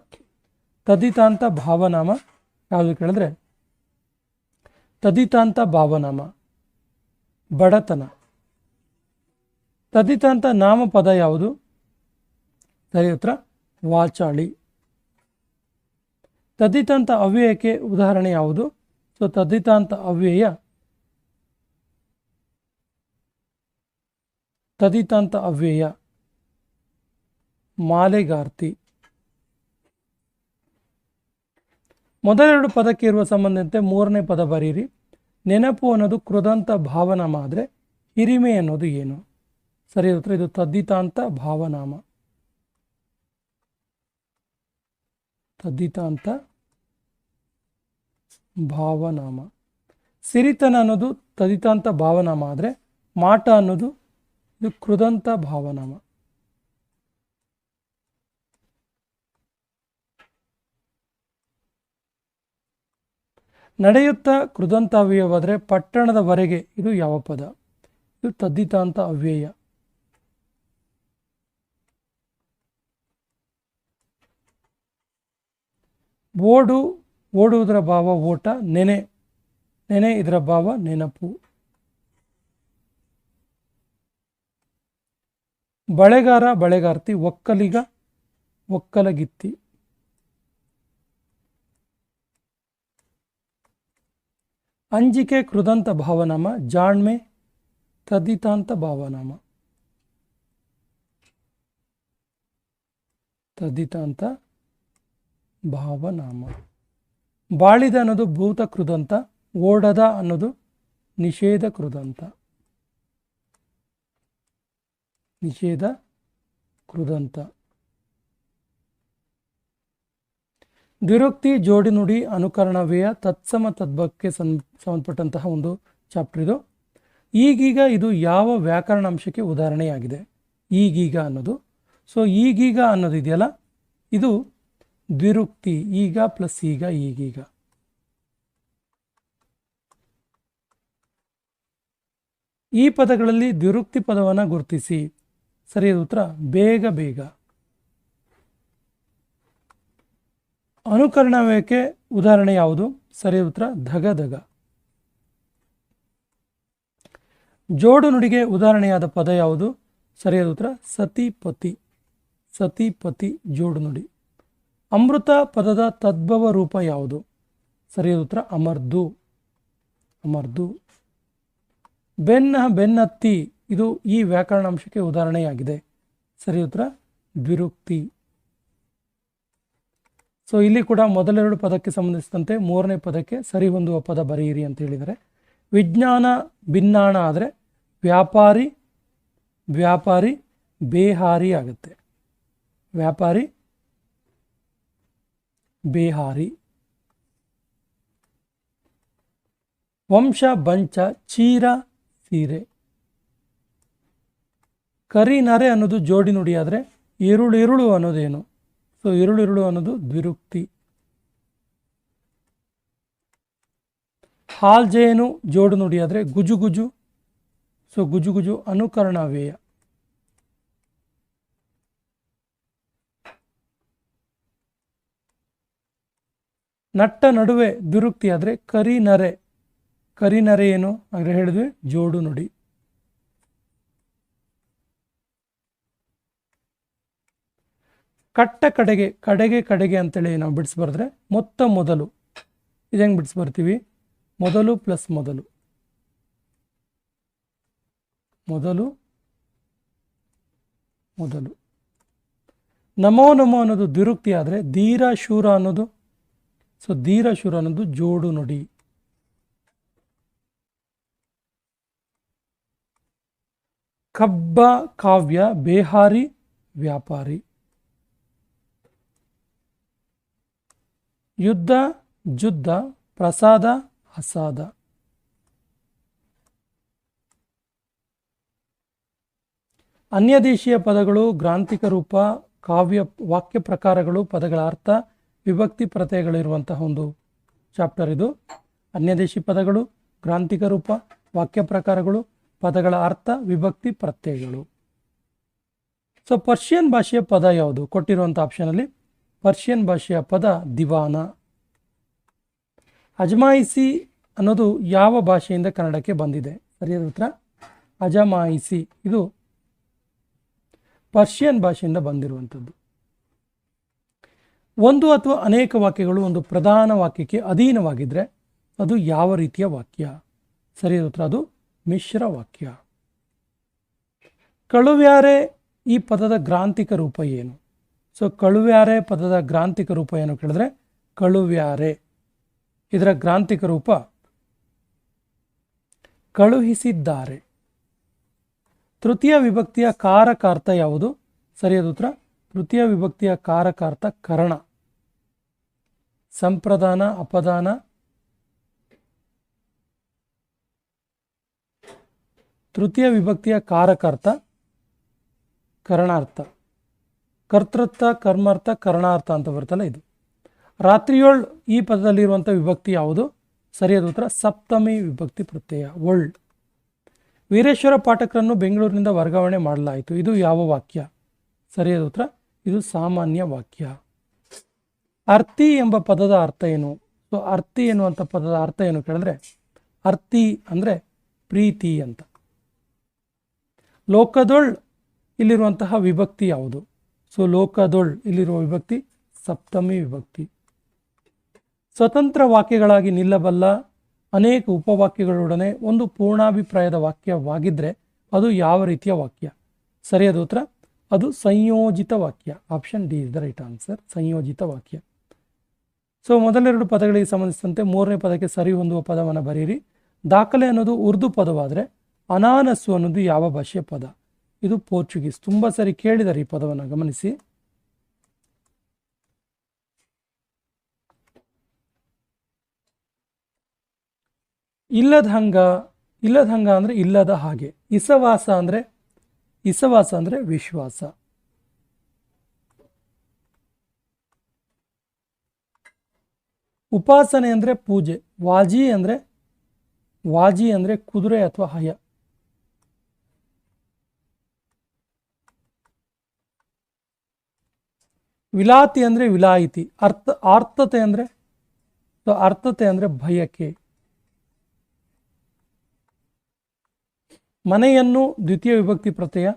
ತದಿತಾಂತ ಭಾವನಾಮ ಯಾವುದು ಕೇಳಿದ್ರೆ ತದಿತಾಂತ ಭಾವನಾಮ ಬಡತನ. ತದಿತಾಂತ ನಾಮಪದ ಯಾವುದು? ಸರಿ ಉತ್ತರ, ವಾಚಾಳಿ. ತದ್ಧಿತಾಂತ ಅವ್ಯಯಕ್ಕೆ ಉದಾಹರಣೆ ಯಾವುದು? ಸೊ ತದ್ಧಿತಾಂತ ಅವ್ಯಯ ಮಾಲೆಗಾರ್ತಿ. ಮೊದಲೆರಡು ಪದಕ್ಕೆ ಇರುವ ಸಂಬಂಧಂತೆ ಮೂರನೇ ಪದ ಬರೀರಿ. ನೆನಪು ಅನ್ನೋದು ಕೃದಂತ ಭಾವನಾಮ ಆದರೆ ಹಿರಿಮೆ ಅನ್ನೋದು ಏನು? ಸರಿ ಉತ್ತರ ಇದು ತದ್ಧಿತಾಂತ ಭಾವನಾಮ. ತದ್ಧಿತಾಂತ ಭಾವನಾಮ. ಸಿರಿತನ ಅನ್ನೋದು ತದ್ಧಿತಾಂತ ಭಾವನಾಮ ಆದರೆ ಮಾಟ ಅನ್ನೋದು ಇದು ಕೃದಂತ ಭಾವನಾಮ. ನಡೆಯುತ್ತಾ ಕೃದಂತ ಅವ್ಯಯವಾದರೆ ಪಟ್ಟಣದವರೆಗೆ ಇದು ಯಾವ ಪದ? ಇದು ತದ್ಧಿತಾಂತ ಅವ್ಯಯ. ಓಡುವುದರ ಭಾವ ಓಟ. ನೆನೆ ಇದರ ಭಾವ ನೆನಪು. ಬಳೆಗಾರ ಬಳೆಗಾರ್ತಿ. ಒಕ್ಕಲಿಗ ಒಕ್ಕಲಗಿತ್ತಿ. ಅಂಜಿಕೆ ಕೃದಂತ ಭಾವನಾಮ. ಜಾಣ್ಮೆ ತದ್ಧಿತಾಂತ ಭಾವನಾಮ. ತದ್ಧಿತಾಂತ ಭಾವನಾಮ. ಬಾಳಿದ ಅನ್ನೋದು ಭೂತ ಕೃದಂತ. ಓಡದ ಅನ್ನೋದು ನಿಷೇಧ ಕೃದಂತ. ನಿಷೇಧ ಕೃದಂತ. ದ್ವಿರುಕ್ತಿ ಜೋಡಿ ನುಡಿ ಅನುಕರಣವ್ಯಯ ತತ್ಸಮ ತದ್ಭವಕ್ಕೆ ಸಂಬಂಧಪಟ್ಟಂತಹ ಒಂದು ಚಾಪ್ಟರ್ ಇದು. ಈಗೀಗ ಇದು ಯಾವ ವ್ಯಾಕರಣಾಂಶಕ್ಕೆ ಉದಾಹರಣೆಯಾಗಿದೆ? ಈಗೀಗ ಅನ್ನೋದು. ಸೊ ಈಗೀಗ ಅನ್ನೋದು ಇದೆಯಲ್ಲ, ಇದು ದ್ವಿರುಕ್ತಿ. ಈಗ ಪ್ಲಸ್ ಈಗ, ಈಗೀಗ. ಈ ಪದಗಳಲ್ಲಿ ದ್ವಿರುಕ್ತಿ ಪದವನ್ನು ಗುರುತಿಸಿ. ಸರಿಯಾದ ಉತ್ತರ ಬೇಗ ಬೇಗ. ಅನುಕರಣವ್ಯಯಕ್ಕೆ ಉದಾಹರಣೆ ಯಾವುದು? ಸರಿಯಾದ ಉತ್ತರ ಧಗ ಧಗ. ಜೋಡು ನುಡಿಗೆ ಉದಾಹರಣೆಯಾದ ಪದ ಯಾವುದು? ಸರಿಯಾದ ಉತ್ತರ ಸತಿಪತಿ. ಸತಿಪತಿ ಜೋಡು ನುಡಿ. ಅಮೃತ ಪದದ ತದ್ಭವ ರೂಪ ಯಾವುದು? ಸರಿಯಾದ ಉತ್ತರ ಅಮರ್ದು. ಅಮರ್ದು. ಬೆನ್ನತ್ತಿ ಇದು ಈ ವ್ಯಾಕರಣಾಂಶಕ್ಕೆ ಉದಾಹರಣೆಯಾಗಿದೆ. ಸರಿಯಾದ ಉತ್ತರ ದ್ವಿರುಕ್ತಿ. ಸೊ ಇಲ್ಲಿ ಕೂಡ ಮೊದಲೆರಡು ಪದಕ್ಕೆ ಸಂಬಂಧಿಸಿದಂತೆ ಮೂರನೇ ಪದಕ್ಕೆ ಸರಿ ಹೊಂದುವ ಪದ ಬರೆಯಿರಿ ಅಂತ ಹೇಳಿದರೆ, ವಿಜ್ಞಾನ ಭಿನ್ನಾಣ ಆದರೆ ವ್ಯಾಪಾರಿ ಬೇಹಾರಿ ಆಗುತ್ತೆ. ವ್ಯಾಪಾರಿ ಬೇಹಾರಿ. ವಂಶ ಬಂಚ ಚೀರ ಸೀರೆ. ಕರಿನರೆ ಅನ್ನೋದು ಜೋಡಿ ನುಡಿ ಆದರೆ ಇರುಳು ಅನ್ನೋದೇನು? ಸೊ ಇರುಳು ಅನ್ನೋದು ದ್ವಿರುಕ್ತಿ. ಹಾಲ್ಜೇನು ಜೋಡು ನುಡಿ ಆದರೆ ಗುಜುಗುಜು. ಸೊ ಗುಜುಗುಜು ಅನುಕರಣವ್ಯಯ. ನಟ್ಟ ನಡುವೆ ದ್ವಿರುಕ್ತಿ ಆದರೆ ಕರಿನರೆ. ಕರಿನರೆ ಏನು ಅಂದರೆ ಹೇಳಿದ್ವಿ ಜೋಡು ನುಡಿ. ಕಟ್ಟ ಕಡೆಗೆ ಕಡೆಗೆ ಅಂತೇಳಿ ನಾವು ಬಿಡಿಸ್ಬಾರ್ದ್ರೆ ಮೊತ್ತ ಮೊದಲು. ಇದು ಹೆಂಗೆ ಬಿಡಿಸ್ಬರ್ತೀವಿ? ಮೊದಲು ಪ್ಲಸ್ ಮೊದಲು. ನಮೋ ಅನ್ನೋದು ದ್ವಿರುಕ್ತಿ ಆದರೆ ಧೀರ ಶೂರ ಅನ್ನೋದು. ಸೊ ಧೀರ ಶೂರ ಅನ್ನೋದು ಜೋಡು ನುಡಿ. ಕಬ್ಬ ಕಾವ್ಯ ಬೇಹಾರಿ ವ್ಯಾಪಾರಿ. ಯುದ್ಧ ಜುದ್ಧ ಪ್ರಸಾದ ಹಸಾದ. ಅನ್ಯದೇಶೀಯ ಪದಗಳು, ಗ್ರಾಂಥಿಕ ರೂಪ, ಕಾವ್ಯ ವಾಕ್ಯ ಪ್ರಕಾರಗಳು, ಪದಗಳ ಅರ್ಥ, ವಿಭಕ್ತಿ ಪ್ರತ್ಯಯಗಳಿರುವಂತಹ ಒಂದು ಚಾಪ್ಟರ್ ಇದು. ಅನ್ಯದೇಶಿ ಪದಗಳು, ಗ್ರಾಂಥಿಕ ರೂಪ, ವಾಕ್ಯ ಪ್ರಕಾರಗಳು, ಪದಗಳ ಅರ್ಥ, ವಿಭಕ್ತಿ ಪ್ರತ್ಯಯಗಳು. ಸೊ ಪರ್ಷಿಯನ್ ಭಾಷೆಯ ಪದ ಯಾವುದು? ಕೊಟ್ಟಿರುವಂಥ ಆಪ್ಷನಲ್ಲಿ ಪರ್ಷಿಯನ್ ಭಾಷೆಯ ಪದ ದಿವಾನ. ಅಜಮಾಯಿಸಿ ಅನ್ನೋದು ಯಾವ ಭಾಷೆಯಿಂದ ಕನ್ನಡಕ್ಕೆ ಬಂದಿದೆ? ಸರಿಯಾದ ಉತ್ತರ ಅಜಮಾಯಿಸಿ. ಇದು ಪರ್ಷಿಯನ್ ಭಾಷೆಯಿಂದ ಬಂದಿರುವಂಥದ್ದು. ಒಂದು ಅಥವಾ ಅನೇಕ ವಾಕ್ಯಗಳು ಒಂದು ಪ್ರಧಾನ ವಾಕ್ಯಕ್ಕೆ ಅಧೀನವಾಗಿದ್ದರೆ ಅದು ಯಾವ ರೀತಿಯ ವಾಕ್ಯ? ಸರಿಯಾದ ಉತ್ತರ ಅದು ಮಿಶ್ರ ವಾಕ್ಯ. ಕಳುವ್ಯಾರೆ ಈ ಪದದ ಗ್ರಾಂಥಿಕ ರೂಪ ಏನು? ಸೊ ಕಳುವ್ಯಾರೆ ಪದದ ಗ್ರಾಂಥಿಕ ರೂಪ ಏನು ಕೇಳಿದ್ರೆ ಕಳುವ್ಯಾರೆ, ಇದರ ಗ್ರಾಂಥಿಕ ರೂಪ ಕಳುಹಿಸಿದ್ದಾರೆ. ತೃತೀಯ ವಿಭಕ್ತಿಯ ಕಾರಕಾರ್ಥ ಯಾವುದು? ಸರಿಯಾದ ಉತ್ತರ ತೃತೀಯ ವಿಭಕ್ತಿಯ ಕಾರಕಾರ್ಥ ಕರಣ. ಸಂಪ್ರದಾನ, ಅಪದಾನ, ತೃತೀಯ ವಿಭಕ್ತಿಯ ಕಾರಕಾರ್ಥ ಕರಣಾರ್ಥ. ಕರ್ತೃತ್ವ, ಕರ್ಮಾರ್ಥ, ಕರಣಾರ್ಥ ಅಂತ ಬರ್ತಲ್ಲ ಇದು. ರಾತ್ರಿಯೊಳ್ ಈ ಪದದಲ್ಲಿರುವಂಥ ವಿಭಕ್ತಿ ಯಾವುದು? ಸರಿಯಾದ ಉತ್ತರ ಸಪ್ತಮಿ ವಿಭಕ್ತಿ ಪ್ರತ್ಯಯ ಒಳ್. ವೀರೇಶ್ವರ ಪಾಠಕರನ್ನು ಬೆಂಗಳೂರಿನಿಂದ ವರ್ಗಾವಣೆ ಮಾಡಲಾಯಿತು. ಇದು ಯಾವ ವಾಕ್ಯ? ಸರಿಯಾದ ಉತ್ತರ ಇದು ಸಾಮಾನ್ಯ ವಾಕ್ಯ. ಅರ್ಥಿ ಎಂಬ ಪದದ ಅರ್ಥ ಏನು? ಸೊ ಅರ್ಥಿ ಎನ್ನುವಂಥ ಪದದ ಅರ್ಥ ಏನು ಕೇಳಿದ್ರೆ ಅರ್ಥಿ ಅಂದರೆ ಪ್ರೀತಿ ಅಂತ. ಲೋಕದೊಳ್ ಇಲ್ಲಿರುವಂತಹ ವಿಭಕ್ತಿ ಯಾವುದು? ಸೊ ಲೋಕದೊಳ್ ಇಲ್ಲಿರುವ ವಿಭಕ್ತಿ ಸಪ್ತಮಿ ವಿಭಕ್ತಿ. ಸ್ವತಂತ್ರ ವಾಕ್ಯಗಳಾಗಿ ನಿಲ್ಲಬಲ್ಲ ಅನೇಕ ಉಪವಾಕ್ಯಗಳೊಡನೆ ಒಂದು ಪೂರ್ಣಾಭಿಪ್ರಾಯದ ವಾಕ್ಯವಾಗಿದ್ದರೆ ಅದು ಯಾವ ರೀತಿಯ ವಾಕ್ಯ? ಸರಿಯಾದ ಉತ್ತರ ಅದು ಸಂಯೋಜಿತ ವಾಕ್ಯ. Option D is the right answer, ಸಂಯೋಜಿತ ವಾಕ್ಯ. ಸೊ ಮೊದಲೆರಡು ಪದಗಳಿಗೆ ಸಂಬಂಧಿಸಿದಂತೆ ಮೂರನೇ ಪದಕ್ಕೆ ಸರಿ ಹೊಂದುವ ಪದವನ್ನು ಬರೀರಿ. ದಾಖಲೆ ಅನ್ನೋದು ಉರ್ದು ಪದವಾದರೆ ಅನಾನಸ್ಸು ಅನ್ನೋದು ಯಾವ ಭಾಷೆಯ ಪದ? ಇದು ಪೋರ್ಚುಗೀಸ್. ತುಂಬ ಸರಿ ಕೇಳಿದರೆ ಈ ಪದವನ್ನು ಗಮನಿಸಿ. ಇಲ್ಲದ ಹಂಗ, ಇಲ್ಲದ ಹಂಗ ಅಂದರೆ ಇಲ್ಲದ ಹಾಗೆ. ಇಸವಾಸ ಅಂದರೆ ವಿಶ್ವಾಸ. ಉಪಾಸನೆ ಅಂದರೆ ಪೂಜೆ. ವಾಜಿ ಅಂದರೆ ಕುದುರೆ ಅಥವಾ ಹಯ. ವಿಲಾತಿ ಅಂದರೆ ವಿಲಾಯಿತಿ. ಆರ್ತತೆ ಅಂದರೆ ಭಯಕ್ಕೆ. ಮನೆಯನ್ನು ದ್ವಿತೀಯ ವಿಭಕ್ತಿ ಪ್ರತ್ಯಯ.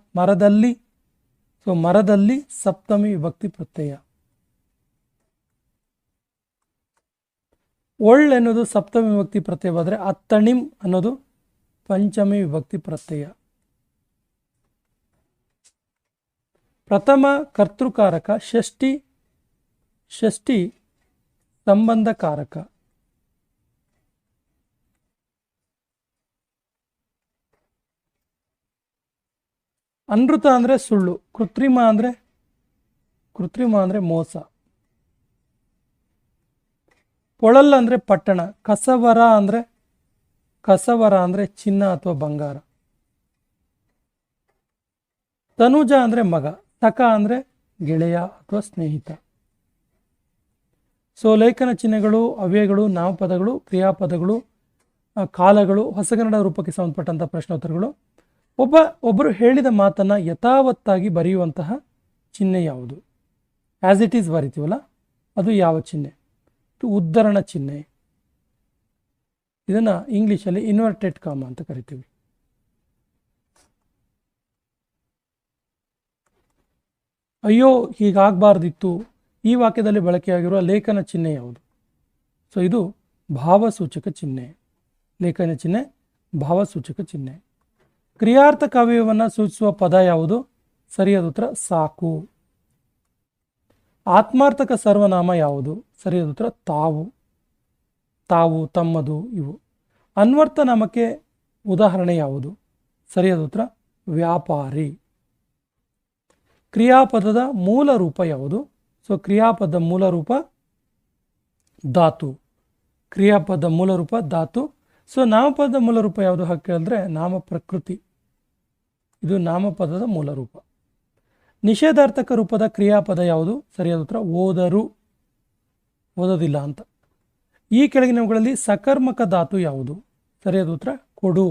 ಮರದಲ್ಲಿ ಸಪ್ತಮಿ ವಿಭಕ್ತಿ ಪ್ರತ್ಯಯ. ಒಳ್ ಎನ್ನುವುದು ಸಪ್ತಮಿ ವಿಭಕ್ತಿ ಪ್ರತ್ಯಯವಾದರೆ ಅತ್ತಣಿಂ ಅನ್ನೋದು ಪಂಚಮಿ ವಿಭಕ್ತಿ ಪ್ರತ್ಯಯ. ಪ್ರಥಮ ಕರ್ತೃಕಾರಕ ಷಷ್ಠಿ ಸಂಬಂಧಕಾರಕ. ಅನೃತ ಅಂದರೆ ಸುಳ್ಳು. ಕೃತ್ರಿಮ ಅಂದರೆ ಮೋಸ. ಪೊಳಲ್ ಅಂದರೆ ಪಟ್ಟಣ. ಕಸವರ ಅಂದರೆ ಚಿನ್ನ ಅಥವಾ ಬಂಗಾರ. ತನುಜ ಅಂದರೆ ಮಗ. ಸಖ ಅಂದರೆ ಗೆಳೆಯ ಅಥವಾ ಸ್ನೇಹಿತ. ಸೊ ಲೇಖನ ಚಿಹ್ನೆಗಳು, ಅವ್ಯಯಗಳು, ನಾಮಪದಗಳು, ಕ್ರಿಯಾಪದಗಳು, ಕಾಲಗಳು, ಹೊಸಗನ್ನಡ ರೂಪಕ್ಕೆ ಸಂಬಂಧಪಟ್ಟಂಥ ಪ್ರಶ್ನೋತ್ತರಗಳು. ಒಬ್ಬರು ಹೇಳಿದ ಮಾತನ್ನು ಯಥಾವತ್ತಾಗಿ ಬರೆಯುವಂತಹ ಚಿಹ್ನೆ ಯಾವುದು? ಆ್ಯಸ್ ಇಟ್ ಈಸ್ ಬರಿತೀವಲ್ಲ, ಅದು ಯಾವ ಚಿಹ್ನೆ? ಇದು ಉದ್ಧರಣ ಚಿಹ್ನೆ. ಇದನ್ನು ಇಂಗ್ಲೀಷಲ್ಲಿ ಇನ್ವರ್ಟೆಡ್ ಕಾಮ ಅಂತ ಕರಿತೀವಿ. ಅಯ್ಯೋ ಹೀಗಾಗಬಾರ್ದಿತ್ತು, ಈ ವಾಕ್ಯದಲ್ಲಿ ಬಳಕೆಯಾಗಿರುವ ಲೇಖನ ಚಿಹ್ನೆ ಯಾವುದು? ಸೊ ಇದು ಭಾವಸೂಚಕ ಚಿಹ್ನೆ. ಲೇಖನ ಚಿಹ್ನೆ ಭಾವಸೂಚಕ ಚಿಹ್ನೆ. ಕ್ರಿಯಾರ್ಥಕ ಅವ್ಯಯವನ್ನು ಸೂಚಿಸುವ ಪದ ಯಾವುದು? ಸರಿಯಾದ ಉತ್ತರ ಸಾಕು. ಆತ್ಮಾರ್ಥಕ ಸರ್ವನಾಮ ಯಾವುದು? ಸರಿಯಾದ ಉತ್ತರ ತಾವು, ತಮ್ಮದು, ಇವು. ಅನ್ವರ್ಥ ನಾಮಕ್ಕೆ ಉದಾಹರಣೆ ಯಾವುದು? ಸರಿಯಾದ ಉತ್ತರ ವ್ಯಾಪಾರಿ. ಕ್ರಿಯಾಪದದ ಮೂಲ ರೂಪ ಯಾವುದು? ಸೊ ಕ್ರಿಯಾಪದ ಮೂಲ ರೂಪ ಧಾತು. ಕ್ರಿಯಾಪದ ಮೂಲ ರೂಪ ಧಾತು. ಸೊ ನಾಮಪದದ ಮೂಲ ರೂಪ ಯಾವುದು ಹಾಗೆ ಕೇಳಿದ್ರೆ ನಾಮ ಪ್ರಕೃತಿ. ಇದು ನಾಮಪದದ ಮೂಲ ರೂಪ. ನಿಷೇಧಾರ್ಥಕ ರೂಪದ ಕ್ರಿಯಾಪದ ಯಾವುದು? ಸರಿಯಾದ ಉತ್ತರ ಓದರು, ಓದೋದಿಲ್ಲ ಅಂತ. ಈ ಕೆಳಗಿನವುಗಳಲ್ಲಿ ಸಕರ್ಮಕ ಧಾತು ಯಾವುದು? ಸರಿಯಾದ ಉತ್ತರ ಕೊಡು.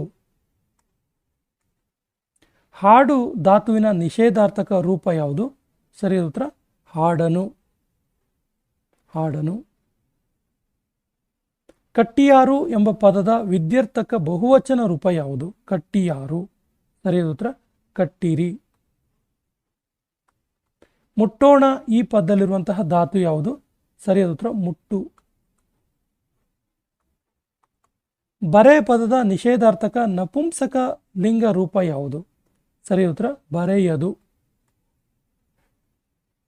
ಹಾಡು ಧಾತುವಿನ ನಿಷೇಧಾರ್ಥಕ ರೂಪ ಯಾವುದು? ಸರಿಯಾದ ಉತ್ತರ ಹಾಡನು. ಕಟ್ಟಿಯಾರು ಎಂಬ ಪದದ ವಿದ್ಯರ್ಥಕ ಬಹುವಚನ ರೂಪ ಯಾವುದು? ಕಟ್ಟಿಯಾರು. ಸರಿಯಾದ ಉತ್ತರ ಕಟ್ಟಿರಿ. ಮುಟ್ಟೋಣ ಈ ಪದದಲ್ಲಿರುವಂತಹ ಧಾತು ಯಾವುದು? ಸರಿಯಾದ ಉತ್ತರ ಮುಟ್ಟು. ಬರೆ ಪದದ ನಿಷೇಧಾರ್ಥಕ ನಪುಂಸಕ ಲಿಂಗ ರೂಪ ಯಾವುದು? ಸರಿಯಾದ ಉತ್ತರ ಬರೆಯದು.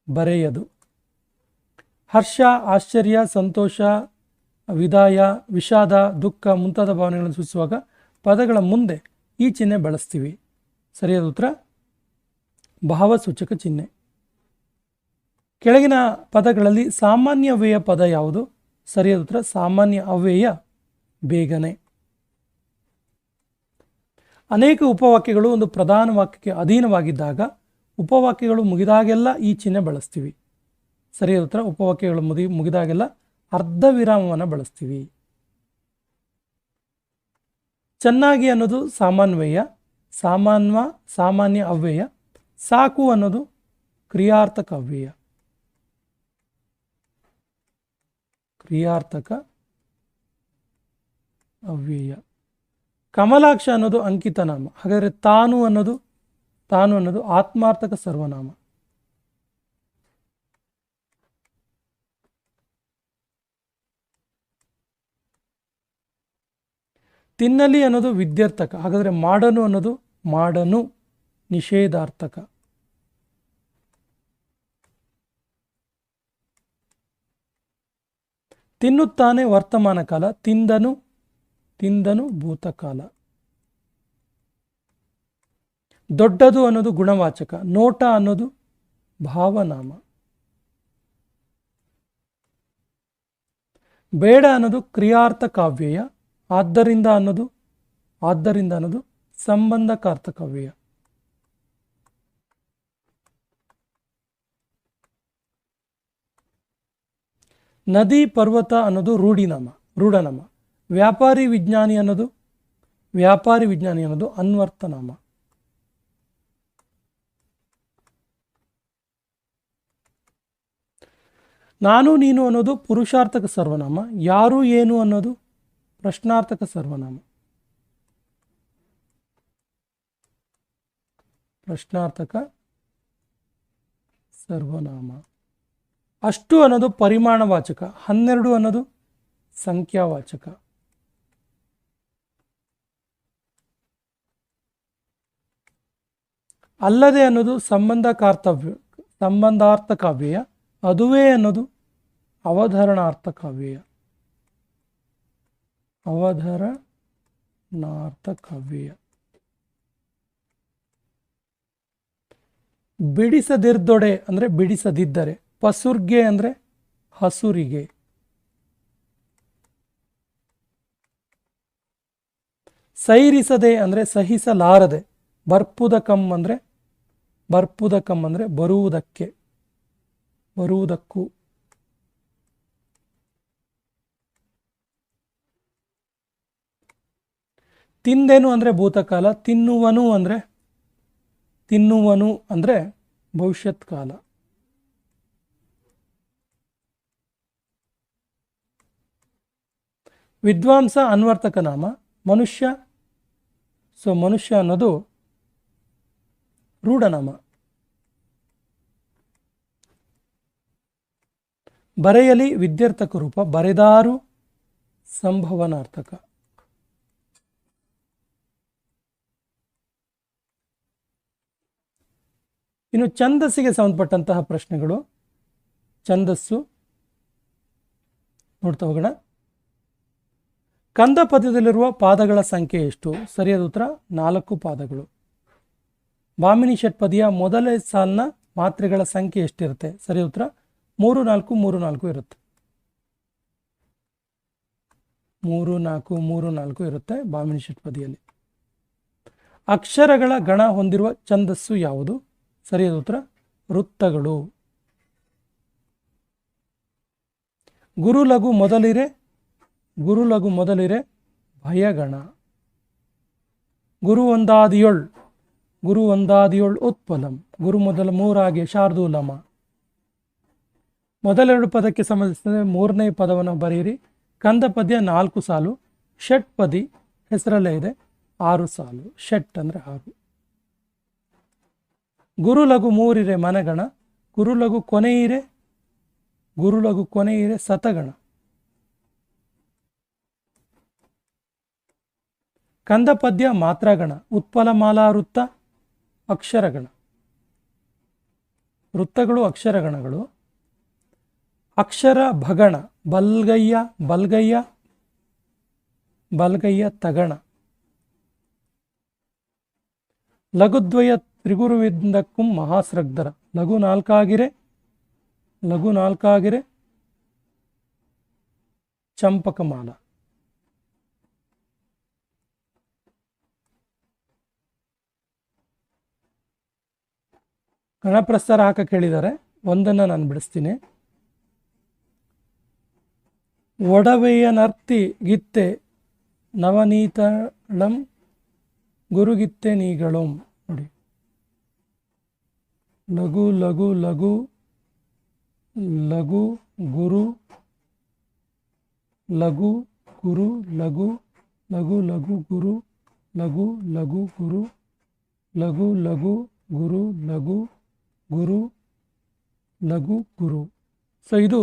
ಬರೆಯದು. ಹರ್ಷ, ಆಶ್ಚರ್ಯ, ಸಂತೋಷ, ವಿದಾಯ, ವಿಷಾದ, ದುಃಖ ಮುಂತಾದ ಭಾವನೆಗಳನ್ನು ಸೂಚಿಸುವಾಗ ಪದಗಳ ಮುಂದೆ ಈ ಚಿಹ್ನೆ ಬಳಸ್ತೀವಿ. ಸರಿಯಾದ ಉತ್ತರ ಭಾವಸೂಚಕ ಚಿಹ್ನೆ. ಕೆಳಗಿನ ಪದಗಳಲ್ಲಿ ಸಾಮಾನ್ಯ ಅವ್ಯಯ ಪದ ಯಾವುದು? ಸರಿಯಾದ ಉತ್ತರ ಸಾಮಾನ್ಯ ಅವ್ಯಯ ಬೇಗನೆ. ಅನೇಕ ಉಪವಾಕ್ಯಗಳು ಒಂದು ಪ್ರಧಾನ ವಾಕ್ಯಕ್ಕೆ ಅಧೀನವಾಗಿದ್ದಾಗ ಉಪವಾಕ್ಯಗಳು ಮುಗಿದಾಗೆಲ್ಲ ಈ ಚಿಹ್ನೆ ಬಳಸ್ತೀವಿ. ಸರಿಯಾದ ಉತ್ತರ ಉಪವಾಕ್ಯಗಳು ಮುಗಿದಾಗೆಲ್ಲ ಅರ್ಧ ವಿರಾಮವನ್ನು ಬಳಸ್ತೀವಿ. ಚೆನ್ನಾಗಿ ಅನ್ನೋದು ಸಾಮಾನ್ವಯ, ಸಾಮಾನ್ಯ ಅವ್ಯಯ. ಸಾಕು ಅನ್ನೋದು ಕ್ರಿಯಾರ್ಥಕ ಅವ್ಯಯ. ಕ್ರಿಯಾರ್ಥಕ ಅವ್ಯಯ. ಕಮಲಾಕ್ಷ ಅನ್ನೋದು ಅಂಕಿತ ನಾಮ. ಹಾಗಾದರೆ ತಾನು ಅನ್ನೋದು ಆತ್ಮಾರ್ಥಕ ಸರ್ವನಾಮ. ತಿನ್ನಲಿ ಅನ್ನೋದು ವಿದ್ಯಾರ್ಥಕ. ಹಾಗಾದರೆ ಮಾಡನು ಅನ್ನೋದು ಮಾಡನು ನಿಷೇಧಾರ್ಥಕ. ತಿನ್ನುತ್ತಾನೆ ವರ್ತಮಾನ ಕಾಲ, ತಿಂದನು ಭೂತಕಾಲ. ದೊಡ್ಡದು ಅನ್ನೋದು ಗುಣವಾಚಕ. ನೋಟ ಅನ್ನೋದು ಭಾವನಾಮ. ಬೇಡ ಅನ್ನೋದು ಕ್ರಿಯಾರ್ಥಕ ಅವ್ಯಯ. ಆದ್ದರಿಂದ ಅನ್ನೋದು ಸಂಬಂಧಕಾರ್ಥಕ ಅವ್ಯಯ. ನದಿ, ಪರ್ವತ ಅನ್ನೋದು ರೂಢನಾಮ. ವ್ಯಾಪಾರಿ ವಿಜ್ಞಾನಿ ಅನ್ನೋದು ಅನ್ವರ್ಥನಾಮ. ನಾನು ನೀನು ಅನ್ನೋದು ಪುರುಷಾರ್ಥಕ ಸರ್ವನಾಮ. ಯಾರು ಏನು ಅನ್ನೋದು ಪ್ರಶ್ನಾರ್ಥಕ ಸರ್ವನಾಮ. ಅಷ್ಟು ಅನ್ನೋದು ಪರಿಮಾಣವಾಚಕ. 12 ಅನ್ನೋದು ಸಂಖ್ಯಾವಾಚಕ. ಅಲ್ಲದೆ ಅನ್ನೋದು ಸಂಬಂಧಾರ್ಥಕ ಅವ್ಯಯ. ಅದುವೇ ಅನ್ನೋದು ಅವಧರಣಾರ್ಥಕ ಅವ್ಯಯ. ಬಿಡಿಸದಿರ್ದೊಡೆ ಅಂದರೆ ಬಿಡಿಸದಿದ್ದರೆ. ಪಸುರ್ಗೆ ಅಂದರೆ ಹಸುರಿಗೆ. ಸೈರಿಸದೆ ಅಂದರೆ ಸಹಿಸಲಾರದೆ. ಬರ್ಪುದಕಂ ಅಂದರೆ ಬರುವುದಕ್ಕೂ. ತಿಂದೆನು ಅಂದರೆ ಭೂತಕಾಲ. ತಿನ್ನುವನು ಅಂದರೆ ಭವಿಷ್ಯತ್ ಕಾಲ. ವಿದ್ವಾಂಸ ಅನ್ವರ್ಥಕ ನಾಮ. ಮನುಷ್ಯ ಅನ್ನೋದು ರೂಢನಾಮ. ಬರೆಯಲಿ ವಿದ್ಯಾರ್ಥಕ ರೂಪ. ಬರೆದಾರು ಸಂಭವನಾರ್ಥಕ. ಇನ್ನು ಛಂದಸ್ಸಿಗೆ ಸಂಬಂಧಪಟ್ಟಂತಹ ಪ್ರಶ್ನೆಗಳು. ಛಂದಸ್ಸು ನೋಡ್ತಾ ಹೋಗೋಣ. ಕಂದ ಪದ್ಯದಲ್ಲಿರುವ ಪಾದಗಳ ಸಂಖ್ಯೆ ಎಷ್ಟು? ಸರಿಯಾದ ಉತ್ತರ 4 ಪಾದಗಳು. ಭಾಮಿನಿ ಷಟ್ಪದಿಯ ಮೊದಲ ಸಾಲಿನ ಮಾತ್ರೆಗಳ ಸಂಖ್ಯೆ ಎಷ್ಟಿರುತ್ತೆ? ಸರಿಯಾದ ಉತ್ತರ 3 4 3 4 ಇರುತ್ತೆ. 3 4 3 4 ಇರುತ್ತೆ ಭಾಮಿನಿ ಷಟ್ಪದಿಯಲ್ಲಿ. ಅಕ್ಷರಗಳ ಗಣ ಹೊಂದಿರುವ ಛಂದಸ್ಸು ಯಾವುದು? ಸರಿಯಾದ ಉತ್ತರ ವೃತ್ತಗಳು. ಗುರುಲಘು ಮೊದಲಿರೆ ಭಯಗಣ. ಗುರು ಒಂದಾದಿಯೊಳ್ ಉತ್ಪಲಂ. ಗುರು ಮೊದಲ 3 ಶಾರ್ದೂಲಮ. ಮೊದಲೆರಡು ಪದಕ್ಕೆ ಸಂಬಂಧಿಸಿದ 3ನೇ ಪದವನ್ನು ಬರೆಯಿರಿ. ಕಂದ ಪದ್ಯ 4 ಸಾಲು. ಷಟ್ಪದಿ ಹೆಸರಲ್ಲೇ ಇದೆ 6 ಸಾಲು. ಷಟ್ ಅಂದರೆ 6. ಗುರುಲಘು 3 ಮನಗಣ. ಗುರುಲಘು ಕೊನೆಯಿರೆ ಗುರು ಲಘು ಕೊನೆ ಇರೆ ಸತಗಣ. ಕಂದ ಪದ್ಯ ಮಾತ್ರಗಣ. ಉತ್ಪಲ ಮಾಲಾ ವೃತ್ತ ಅಕ್ಷರಗಣ. ವೃತ್ತಗಳು ಅಕ್ಷರಗಣಗಳು. ಅಕ್ಷರ ಭಗಣ ಬಲ್ಗಯ್ಯ ಬಲ್ಗಯ್ಯ ಬಲ್ಗಯ್ಯ ತಗಣ. ಲಘುದ್ವಯ ತ್ರಿಗುರುವಿಂದಕ್ಕೂ ಮಹಾಸ್ರಗ್ಧರ. ಲಘು ನಾಲ್ಕಾಗಿರೆ ಚಂಪಕಮಾಲ. ಗಣಪ್ರಸ್ತಾರ ಹಾಕಕ್ಕೆ ಹೇಳಿದ್ದಾರೆ, ಒಂದನ್ನು ನಾನು ಬಿಡಿಸ್ತೀನಿ. ಒಡವೆಯನರ್ತಿ ಗಿತ್ತೆ ನವನೀತಳಂ ಗುರುಗಿತ್ತೆ ನೀಗಳಂ. ನೋಡಿ, ಲಘು ಲಘು ಲಘು ಲಘು ಗುರು ಲಘು ಗುರು ಲಘು ಲಘು ಲಘು ಗುರು ಲಘು ಲಘು ಗುರು ಲಘು ಲಘು ಗುರು ಲಘು ಗುರು ಲಘು ಗುರು. ಸೊ ಇದು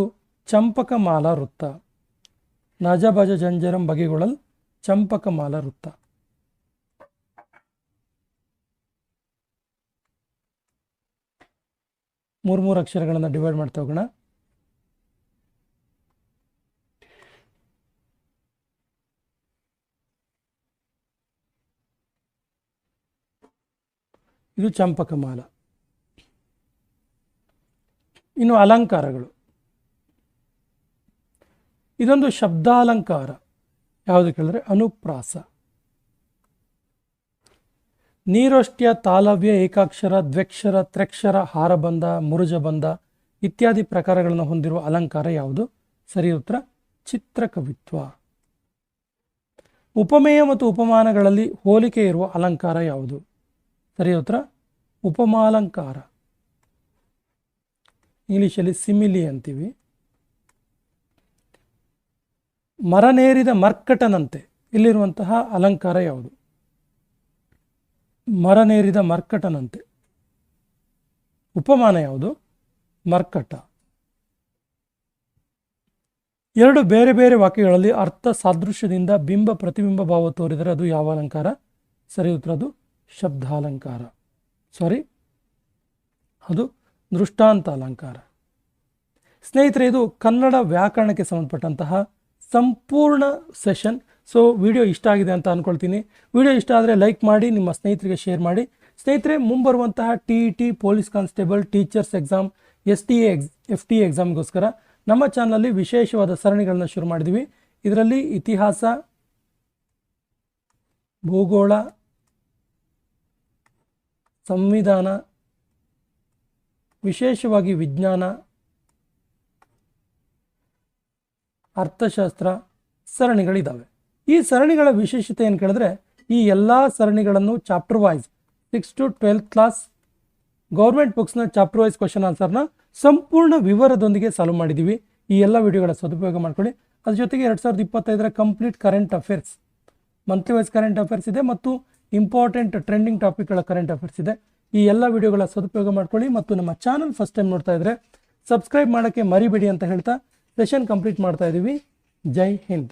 ಚಂಪಕಮಾಲ ವೃತ್ತ. ನಜ ಭಜ ಜಂಜರಂ ಬಗೆಗೊಳಲ್ ಚಂಪಕಮಾಲ ವೃತ್ತ. ಮೂರು ಅಕ್ಷರಗಳನ್ನು ಡಿವೈಡ್ ಮಾಡ್ತಾ ಹೋಗೋಣ. ಇದು ಚಂಪಕಮಾಲ. ಇನ್ನು ಅಲಂಕಾರಗಳು. ಇದೊಂದು ಶಬ್ದಾಲಂಕಾರ. ಯಾವುದು ಕೇಳಿದ್ರೆ ಅನುಪ್ರಾಸ. ನೀರೋಷ್ಟ್ಯ, ತಾಲವ್ಯ, ಏಕಾಕ್ಷರ, ದ್ವ್ಯಕ್ಷರ, ತ್ರ್ಯಕ್ಷರ, ಹಾರಬಂಧ, ಮುರುಜಬಂಧ ಇತ್ಯಾದಿ ಪ್ರಕಾರಗಳನ್ನು ಹೊಂದಿರುವ ಅಲಂಕಾರ ಯಾವುದು? ಸರಿ ಉತ್ತರ ಚಿತ್ರಕವಿತ್ವ. ಉಪಮೇಯ ಮತ್ತು ಉಪಮಾನಗಳಲ್ಲಿ ಹೋಲಿಕೆ ಇರುವ ಅಲಂಕಾರ ಯಾವುದು? ಸರಿ ಉತ್ತರ ಉಪಮಾಲಂಕಾರ. ಇಂಗ್ಲಿಷಲ್ಲಿ ಸಿಮಿಲಿ ಅಂತೀವಿ. ಮರನೇರಿದ ಮರ್ಕಟನಂತೆ ಇಲ್ಲಿರುವಂತಹ ಅಲಂಕಾರ ಯಾವುದು? ಮರನೇರಿದ ಮರ್ಕಟನಂತೆ. ಉಪಮಾನ ಯಾವುದು? ಮರ್ಕಟ. ಎರಡು ಬೇರೆ ಬೇರೆ ವಾಕ್ಯಗಳಲ್ಲಿ ಅರ್ಥ ಸಾದೃಶ್ಯದಿಂದ ಬಿಂಬ ಪ್ರತಿಬಿಂಬ ಭಾವ ತೋರಿದರೆ ಅದು ಯಾವ ಅಲಂಕಾರ? ಸರಿ ಉತ್ತರ ಅದು ಶಬ್ದಾಲಂಕಾರ. ಅದು ದೃಷ್ಟಾಂತ ಅಲಂಕಾರ. ಸ್ನೇಹಿತರೆ, ಇದು ಕನ್ನಡ ವ್ಯಾಕರಣಕ್ಕೆ ಸಂಬಂಧಪಟ್ಟಂತಹ ಸಂಪೂರ್ಣ ಸೆಷನ್. ಸೊ ವಿಡಿಯೋ ಇಷ್ಟ ಆಗಿದೆ ಅಂತ ಅಂದ್ಕೊಳ್ತೀನಿ. ವಿಡಿಯೋ ಇಷ್ಟ ಆದರೆ ಲೈಕ್ ಮಾಡಿ, ನಿಮ್ಮ ಸ್ನೇಹಿತರಿಗೆ ಶೇರ್ ಮಾಡಿ. ಸ್ನೇಹಿತರೆ, ಮುಂಬರುವಂತಹ TET, police constable, teachers exam, STA, FTA ಎಕ್ಸಾಮ್ಗೋಸ್ಕರ ನಮ್ಮ ಚಾನಲಲ್ಲಿ ವಿಶೇಷವಾದ ಸರಣಿಗಳನ್ನು ಶುರು ಮಾಡಿದ್ದೀವಿ. ಇದರಲ್ಲಿ ಇತಿಹಾಸ, ಭೂಗೋಳ, ಸಂವಿಧಾನ, ವಿಶೇಷವಾಗಿ ವಿಜ್ಞಾನ, ಅರ್ಥಶಾಸ್ತ್ರ ಸರಣಿಗಳಿದ್ದಾವೆ. ಈ ಸರಣಿಗಳ ವಿಶೇಷತೆ ಏನು ಕೇಳಿದ್ರೆ, ಈ ಎಲ್ಲ ಸರಣಿಗಳನ್ನು chapter wise 6 to 12th class government ಬುಕ್ಸ್ನ ಚಾಪ್ಟರ್ ವೈಸ್ ಕ್ವಶನ್ ಆನ್ಸರ್ನ ಸಂಪೂರ್ಣ ವಿವರದೊಂದಿಗೆ ಸಾಲ್ವ್ ಮಾಡಿದ್ದೀವಿ. ಈ ಎಲ್ಲ ವಿಡಿಯೋಗಳ ಸದುಪಯೋಗ ಮಾಡ್ಕೊಳ್ಳಿ. ಅದ್ರ ಜೊತೆಗೆ 2025ರ complete current affairs, monthly wise current affairs ಇದೆ ಮತ್ತು ಇಂಪಾರ್ಟೆಂಟ್ ಟ್ರೆಂಡಿಂಗ್ ಟಾಪಿಕ್ಗಳ ಕರೆಂಟ್ ಅಫೇರ್ಸ್ ಇದೆ. ಈ ಎಲ್ಲ ವಿಡಿಯೋಗಳ ಸದುಪಯೋಗ ಮಾಡ್ಕೊಳ್ಳಿ. ಮತ್ತು ನಮ್ಮ ಚಾನಲ್ ಫಸ್ಟ್ ಟೈಮ್ ನೋಡ್ತಾ ಇದ್ರೆ ಸಬ್ಸ್ಕ್ರೈಬ್ ಮಾಡೋಕ್ಕೆ ಮರಿಬೇಡಿ ಅಂತ ಹೇಳ್ತಾ ಸೆಷನ್ ಕಂಪ್ಲೀಟ್ ಮಾಡ್ತಾ ಇದ್ದೀವಿ. ಜೈ ಹಿಂದ್.